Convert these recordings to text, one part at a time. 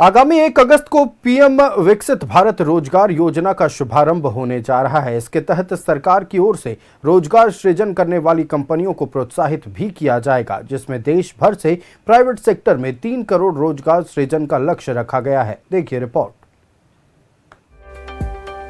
आगामी 1 अगस्त को पीएम विकसित भारत रोजगार योजना का शुभारंभ होने जा रहा है। इसके तहत सरकार की ओर से रोजगार सृजन करने वाली कंपनियों को प्रोत्साहित भी किया जाएगा, जिसमें देश भर से प्राइवेट सेक्टर में 3 करोड़ रोजगार सृजन का लक्ष्य रखा गया है। देखिए रिपोर्ट।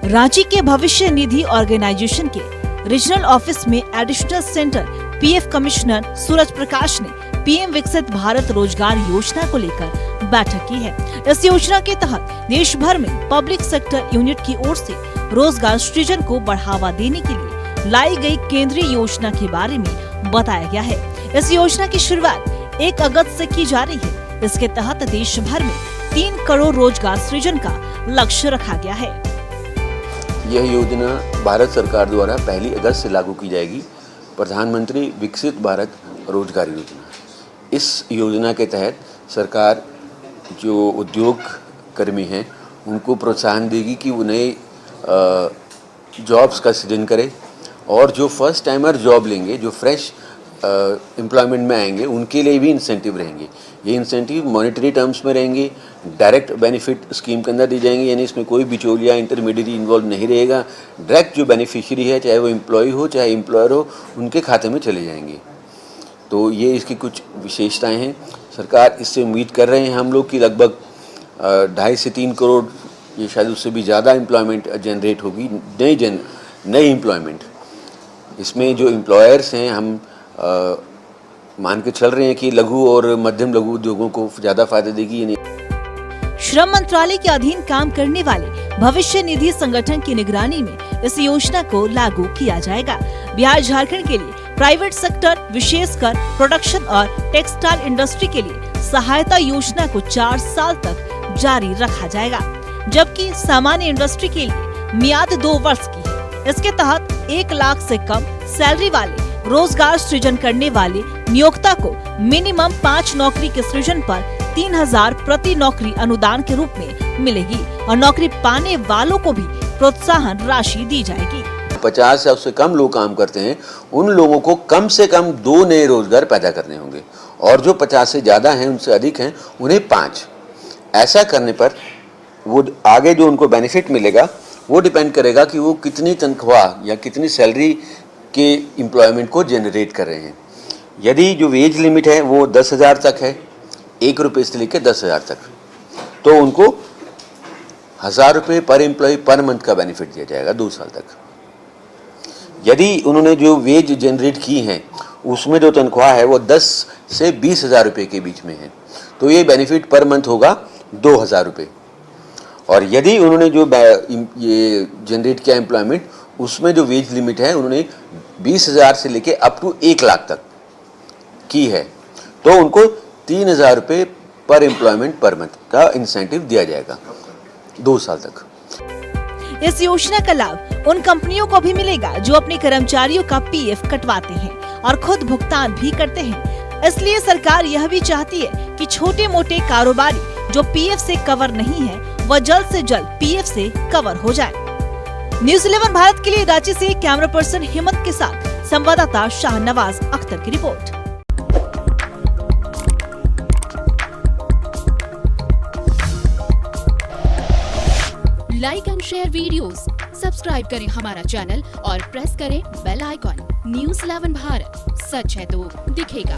रांची के भविष्य निधि ऑर्गेनाइजेशन के रीजनल ऑफिस में additional centre PF commissioner Suraj Prakash ने पीएम विकसित भारत रोजगार योजना को लेकर बैठक की है। इस योजना के तहत देश भर में पब्लिक सेक्टर यूनिट की ओर से रोजगार सृजन को बढ़ावा देने के लिए लाई गई केंद्रीय योजना के बारे में बताया गया है। इस योजना की शुरुआत 1 अगस्त से की जा रही है। इसके तहत देश भर में 3 करोड़ रोजगार सृजन का लक्ष्य रखा गया है। यह योजना भारत सरकार द्वारा 1 अगस्त से लागू की जाएगी। प्रधानमंत्री विकसित भारत रोजगार योजना। इस योजना के तहत सरकार जो उद्योग कर्मी हैं उनको प्रोत्साहन देगी कि उन्हें जॉब्स का सृजन करे, और जो फर्स्ट टाइमर जॉब लेंगे, जो फ्रेश एम्प्लॉयमेंट में आएंगे, उनके लिए भी इंसेंटिव रहेंगे। ये इंसेंटिव मॉनेटरी टर्म्स में रहेंगे, डायरेक्ट बेनिफिट स्कीम के अंदर दी जाएंगे, यानी इसमें कोई बिचौलिया इंटरमीडिएट इन्वॉल्व नहीं रहेगा। डायरेक्ट जो बेनिफिशियरी है, चाहे वो एम्प्लॉय हो चाहे एम्प्लॉयर हो, उनके खाते में चले जाएंगे। तो ये इसकी कुछ विशेषताएं हैं। सरकार इससे उम्मीद कर रहे हैं हम लोग कि लगभग 2.5 से 3 करोड़, ये शायद उससे भी ज़्यादा एम्प्लॉयमेंट जनरेट होगी, नई एम्प्लॉयमेंट। इसमें जो एम्प्लॉयर्स हैं, हम मान के चल रहे हैं कि लघु और मध्यम लघु उद्योगों को ज़्यादा फायदा देगी। श्रम मंत्रालय के अधीन काम करने वाले भविष्य निधि संगठन की निगरानी में इस योजना को लागू किया जाएगा। बिहार झारखंड के लिए प्राइवेट सेक्टर, विशेषकर प्रोडक्शन और टेक्सटाइल इंडस्ट्री के लिए सहायता योजना को 4 साल तक जारी रखा जाएगा, जबकि सामान्य इंडस्ट्री के लिए मियाद 2 वर्ष की है। इसके तहत 1 लाख से कम सैलरी वाले रोजगार सृजन करने वाले नियोक्ता को मिनिमम 5 नौकरी के सृजन पर 3,000 प्रति नौकरी अनुदान के रूप में मिलेगी, और नौकरी पाने वालों को भी प्रोत्साहन राशि दी जाएगी। 50 या उससे कम लोग काम करते हैं, उन लोगों को कम से कम 2 नए रोजगार पैदा करने होंगे, और जो 50 से ज़्यादा हैं, उनसे अधिक हैं, उन्हें 5। ऐसा करने पर वो आगे जो उनको बेनिफिट मिलेगा वो डिपेंड करेगा कि वो कितनी तनख्वाह या कितनी सैलरी के एम्प्लॉयमेंट को जनरेट कर रहे हैं। यदि जो वेज लिमिट है वो 10,000 तक है, 1 रुपये से लेकर 10,000 तक, तो उनको 1,000 रुपये पर एम्प्लॉय पर मंथ का बेनिफिट दिया जाएगा 2 साल तक। यदि उन्होंने जो वेज जनरेट की हैं उसमें जो तनख्वाह है वो 10 से 20,000 रुपये के बीच में है, तो ये बेनिफिट पर मंथ होगा 2,000 रुपये। और यदि उन्होंने जो ये जनरेट किया एम्प्लॉयमेंट, उसमें जो वेज लिमिट है उन्होंने 20,000 से लेके अप टू 1 लाख तक की है, तो उनको 3,000 रुपये पर एम्प्लॉयमेंट पर मंथ का इंसेंटिव दिया जाएगा 2 साल तक। इस योजना का लाभ उन कंपनियों को भी मिलेगा जो अपने कर्मचारियों का पीएफ कटवाते हैं और खुद भुगतान भी करते हैं। इसलिए सरकार यह भी चाहती है कि छोटे मोटे कारोबारी जो पीएफ से कवर नहीं है, वह जल्द से जल्द पीएफ से कवर हो जाए। न्यूज़ 11 भारत के लिए रांची से कैमरा पर्सन हिम्मत के साथ संवाददाता शाहनवाज अख्तर की report. Like and share videos, subscribe करें हमारा चैनल और प्रेस करें बेल आइकॉन। न्यूज़ 11 भारत, सच है तो दिखेगा।